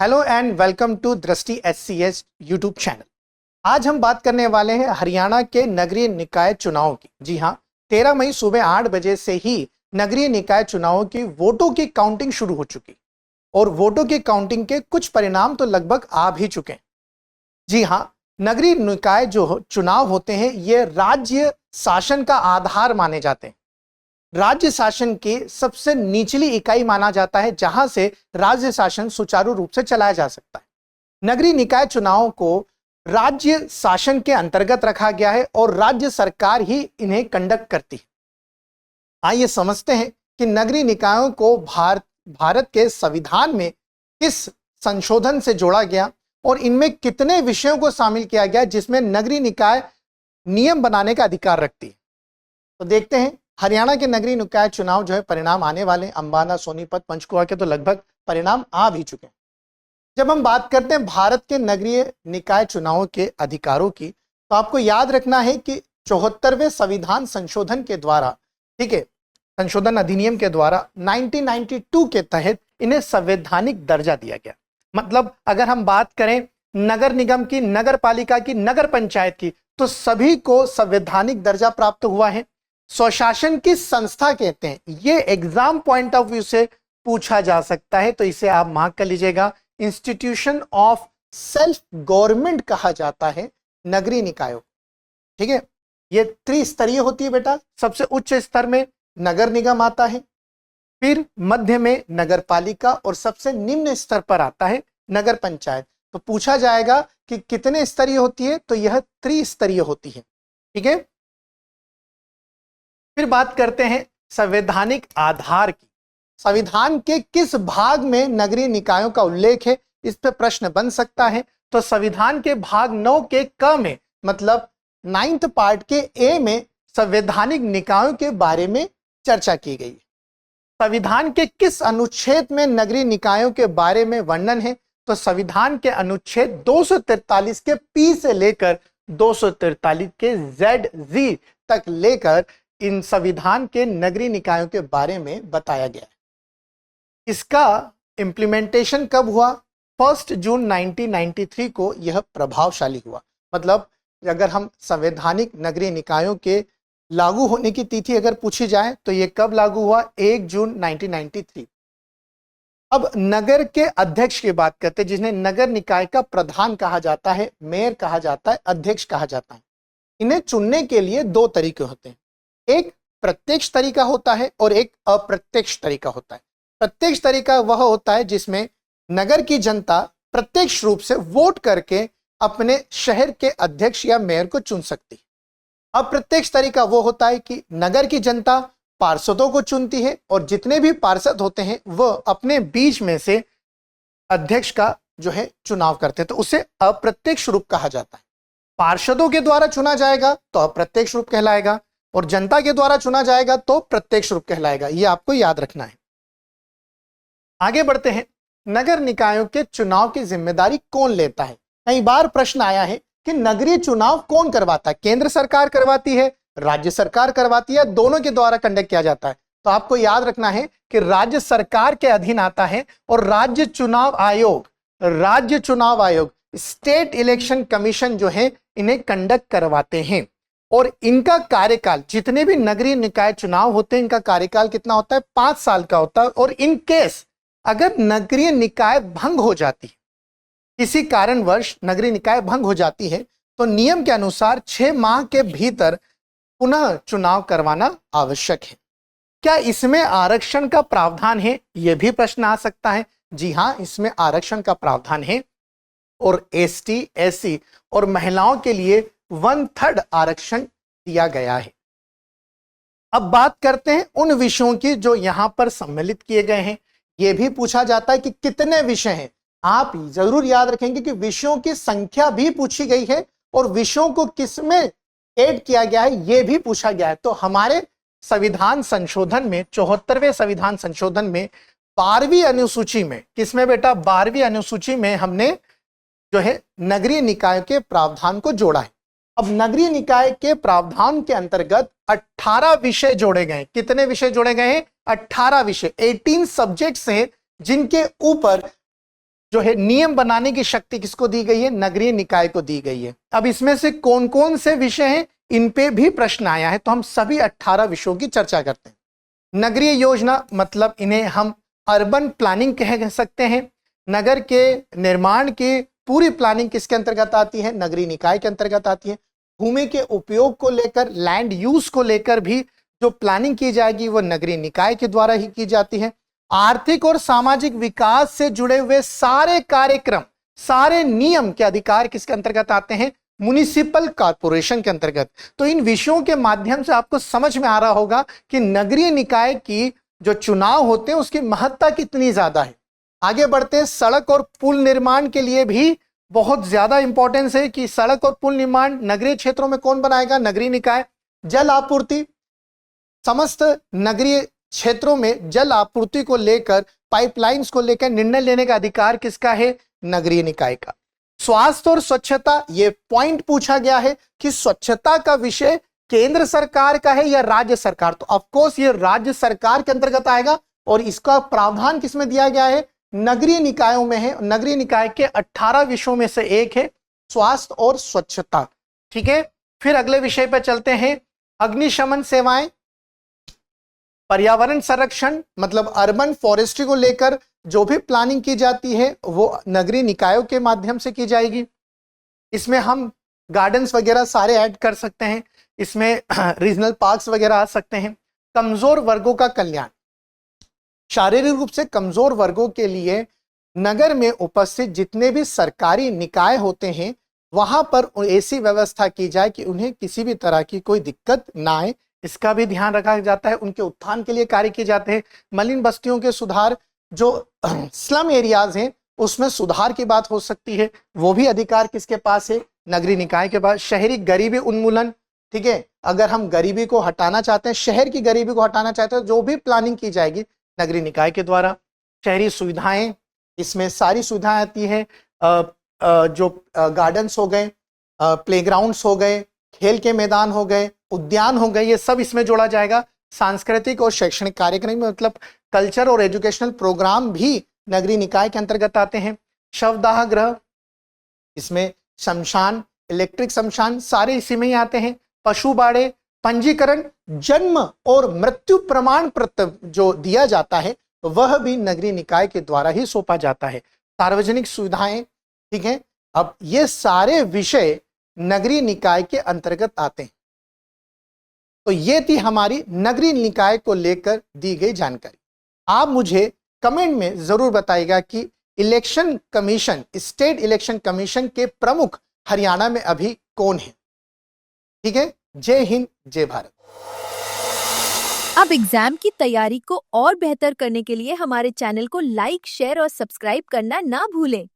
Hello and welcome to दृष्टि SCS YouTube channel. आज हम बात करने वाले हैं हरियाणा के नगरीय निकाय चुनाव की। जी हाँ, 13 मई सुबह 8 बजे से ही नगरीय निकाय चुनाव की वोटों की काउंटिंग शुरू हो चुकी और वोटों की काउंटिंग के कुछ परिणाम तो लगभग आ भी चुके हैं। जी हाँ, नगरीय निकाय जो चुनाव होते हैं ये राज्य शासन का आधार माने जाते हैं। राज्य शासन की सबसे निचली इकाई माना जाता है जहां से राज्य शासन सुचारू रूप से चलाया जा सकता है। नगरीय निकाय चुनाव को राज्य शासन के अंतर्गत रखा गया है और राज्य सरकार ही इन्हें कंडक्ट करती है। आइए समझते हैं कि नगरीय निकायों को भारत के संविधान में किस संशोधन से जोड़ा गया और इनमें कितने विषयों को शामिल किया गया जिसमें नगरीय निकाय नियम बनाने का अधिकार रखती है। तो देखते हैं हरियाणा के नगरीय निकाय चुनाव जो है परिणाम आने वाले अंबाला, सोनीपत, पंचकुला के तो लगभग परिणाम आ भी चुके हैं। जब हम बात करते हैं भारत के नगरीय निकाय चुनावों के अधिकारों की, तो आपको याद रखना है कि 74वें संविधान संशोधन के द्वारा, ठीक है, संशोधन अधिनियम के द्वारा 1992 के तहत इन्हें संवैधानिक दर्जा दिया गया। मतलब अगर हम बात करें नगर निगम की, नगर पालिका की, नगर पंचायत की, तो सभी को संवैधानिक दर्जा प्राप्त हुआ है। स्वशासन की संस्था कहते हैं, ये एग्जाम पॉइंट ऑफ व्यू से पूछा जा सकता है, तो इसे आप मार्क कर लीजिएगा। इंस्टीट्यूशन ऑफ सेल्फ गवर्नमेंट कहा जाता है नगरीय निकायों, ठीक है। ये त्रिस्तरीय होती है बेटा। सबसे उच्च स्तर में नगर निगम आता है, फिर मध्य में नगर पालिका और सबसे निम्न स्तर पर आता है नगर पंचायत। तो पूछा जाएगा कि कितने स्तरीय होती है, तो यह त्रिस्तरीय होती है, ठीक है। फिर बात करते हैं संवैधानिक आधार की। संविधान के किस भाग में नगरीय निकायों का उल्लेख है, इस पर प्रश्न बन सकता है। तो संविधान के भाग 9 के क में, मतलब 9th पार्ट के ए में संवैधानिक निकायों के बारे में चर्चा की गई है। संविधान के किस अनुच्छेद में नगरीय निकायों के बारे में वर्णन है, तो संविधान के अनुच्छेद 243 के पी से लेकर 243 के ZZ तक लेकर इन संविधान के नगरीय निकायों के बारे में बताया गया है। इसका इंप्लीमेंटेशन कब हुआ? 1 जून 1993 को यह प्रभावशाली हुआ। मतलब अगर हम संवैधानिक नगरीय निकायों के लागू होने की तिथि अगर पूछी जाए तो यह कब लागू हुआ? 1 जून 1993। अब नगर के अध्यक्ष की बात करते हैं, जिन्हें नगर निकाय का प्रधान कहा जाता है, मेयर कहा जाता है, अध्यक्ष कहा जाता है। इन्हें चुनने के लिए 2 तरीके होते हैं। एक प्रत्यक्ष तरीका होता है और एक अप्रत्यक्ष तरीका होता है। प्रत्यक्ष तरीका वह होता है जिसमें नगर की जनता प्रत्यक्ष रूप से वोट करके अपने शहर के अध्यक्ष या मेयर को चुन सकती है। अप्रत्यक्ष तरीका वो होता है कि नगर की जनता पार्षदों को चुनती है और जितने भी पार्षद होते हैं वह अपने बीच में से अध्यक्ष का जो है चुनाव करते हैं, तो उसे अप्रत्यक्ष रूप कहा जाता है। पार्षदों के द्वारा चुना जाएगा तो अप्रत्यक्ष रूप कहलाएगा और जनता के द्वारा चुना जाएगा तो प्रत्यक्ष रूप कहलाएगा। यह आपको याद रखना है। आगे बढ़ते हैं। नगर निकायों के चुनाव की जिम्मेदारी कौन लेता है? कई बार प्रश्न आया है कि नगरीय चुनाव कौन करवाता है? केंद्र सरकार करवाती है, राज्य सरकार करवाती है, दोनों के द्वारा कंडक्ट किया जाता है? तो आपको याद रखना है कि राज्य सरकार के अधीन आता है और राज्य चुनाव आयोग स्टेट इलेक्शन कमीशन जो है इन्हें कंडक्ट करवाते हैं। और इनका कार्यकाल, जितने भी नगरीय निकाय चुनाव होते हैं, इनका कार्यकाल कितना होता है? 5 साल का होता है। और इन केस अगर नगरीय निकाय भंग हो जाती है, किसी कारणवश नगरीय निकाय भंग हो जाती है, तो नियम के अनुसार 6 माह के भीतर पुनः चुनाव करवाना आवश्यक है। क्या इसमें आरक्षण का प्रावधान है? यह भी प्रश्न आ सकता है। जी हां, इसमें आरक्षण का प्रावधान है और ST, SC और महिलाओं के लिए 1/3 आरक्षण दिया गया है। अब बात करते हैं उन विषयों की जो यहां पर सम्मिलित किए गए हैं। यह भी पूछा जाता है कि कितने विषय हैं। आप जरूर याद रखेंगे कि विषयों की संख्या भी पूछी गई है और विषयों को किसमें ऐड किया गया है यह भी पूछा गया है। तो हमारे संविधान संशोधन में, 74वें संविधान संशोधन में 12वीं अनुसूची में, किसमें बेटा? 12वीं अनुसूची में हमने जो है नगरीय निकाय के प्रावधान को जोड़ा है। अब नगरीय निकाय के प्रावधान के अंतर्गत 18 विषय जोड़े गए। कितने विषय जोड़े गए हैं? 18 विषय, 18 सब्जेक्ट्स हैं जिनके ऊपर जो है नियम बनाने की शक्ति किसको दी गई है? नगरीय निकाय को दी गई है। अब इसमें से कौन कौन से विषय हैं, इन पे भी प्रश्न आया है, तो हम सभी 18 विषयों की चर्चा करते हैं। नगरीय योजना मतलब इन्हें हम अर्बन प्लानिंग कह सकते हैं। नगर के निर्माण की पूरी प्लानिंग किसके अंतर्गत आती है? नगरीय निकाय के अंतर्गत आती है। भूमि के उपयोग को लेकर, लैंड यूज को लेकर भी जो प्लानिंग की जाएगी वो नगरीय निकाय के द्वारा ही की जाती है। आर्थिक और सामाजिक विकास से जुड़े हुए सारे कार्यक्रम, सारे नियम के अधिकार किसके अंतर्गत आते हैं? म्युनिसिपल कॉर्पोरेशन के अंतर्गत। तो इन विषयों के माध्यम से आपको समझ में आ रहा होगा कि नगरीय निकाय की जो चुनाव होते हैं उसकी महत्ता कितनी ज्यादा है। आगे बढ़ते हैं। सड़क और पुल निर्माण के लिए भी बहुत ज्यादा इंपॉर्टेंस है कि सड़क और पुल निर्माण नगरीय क्षेत्रों में कौन बनाएगा? नगरीय निकाय। जल आपूर्ति, समस्त नगरीय क्षेत्रों में जल आपूर्ति को लेकर, पाइपलाइंस को लेकर निर्णय लेने का अधिकार किसका है? नगरीय निकाय का। स्वास्थ्य और स्वच्छता, ये पॉइंट पूछा गया है कि स्वच्छता का विषय केंद्र सरकार का है या राज्य सरकार? तो ऑफ कोर्स ये राज्य सरकार के अंतर्गत आएगा और इसका प्रावधान किसमें दिया गया है? नगरीय निकायों में है। नगरीय निकाय के 18 विषयों में से एक है स्वास्थ्य और स्वच्छता। ठीक है, फिर अगले विषय पर चलते हैं। अग्निशमन सेवाएं, पर्यावरण संरक्षण मतलब अर्बन फॉरेस्ट्री को लेकर जो भी प्लानिंग की जाती है वो नगरीय निकायों के माध्यम से की जाएगी। इसमें हम गार्डन्स वगैरह सारे ऐड कर सकते हैं, इसमें रीजनल पार्क्स वगैरह आ सकते हैं। कमजोर वर्गों का कल्याण, शारीरिक रूप से कमजोर वर्गों के लिए नगर में उपस्थित जितने भी सरकारी निकाय होते हैं वहां पर ऐसी व्यवस्था की जाए कि उन्हें किसी भी तरह की कोई दिक्कत ना आए, इसका भी ध्यान रखा जाता है। उनके उत्थान के लिए कार्य किए जाते हैं। मलिन बस्तियों के सुधार, जो स्लम एरियाज हैं उसमें सुधार की बात हो सकती है, वो भी अधिकार किसके पास है? नगरीय निकाय के पास। शहरी गरीबी उन्मूलन, ठीक है, अगर हम गरीबी को हटाना चाहते हैं, शहर की गरीबी को हटाना चाहते हैं, जो भी प्लानिंग की जाएगी नगरीय निकाय के द्वारा। शहरी सुविधाएं, इसमें सारी सुविधाएं आती है, जो गार्डन्स हो गए, प्लेग्राउंड्स हो गए, खेल के मैदान हो गए, उद्यान हो गए, ये सब इसमें जोड़ा जाएगा। सांस्कृतिक और शैक्षणिक कार्यक्रम मतलब कल्चर और एजुकेशनल प्रोग्राम भी नगरीय निकाय के अंतर्गत आते हैं। शवदाह गृह, इसमें शमशान, इलेक्ट्रिक शमशान सारे इसी में ही आते हैं। पशु बाड़े, पंजीकरण, जन्म और मृत्यु प्रमाण पत्र जो दिया जाता है वह भी नगरीय निकाय के द्वारा ही सौंपा जाता है। सार्वजनिक सुविधाएं, ठीक है, अब ये सारे विषय नगरीय निकाय के अंतर्गत आते हैं। तो ये थी हमारी नगरीय निकाय को लेकर दी गई जानकारी। आप मुझे कमेंट में जरूर बताइएगा कि election commission, state election commission के प्रमुख हरियाणा में अभी कौन है। ठीक है, जय हिंद, जय भारत। अब एग्जाम की तैयारी को और बेहतर करने के लिए हमारे चैनल को लाइक, शेयर और सब्सक्राइब करना ना भूलें।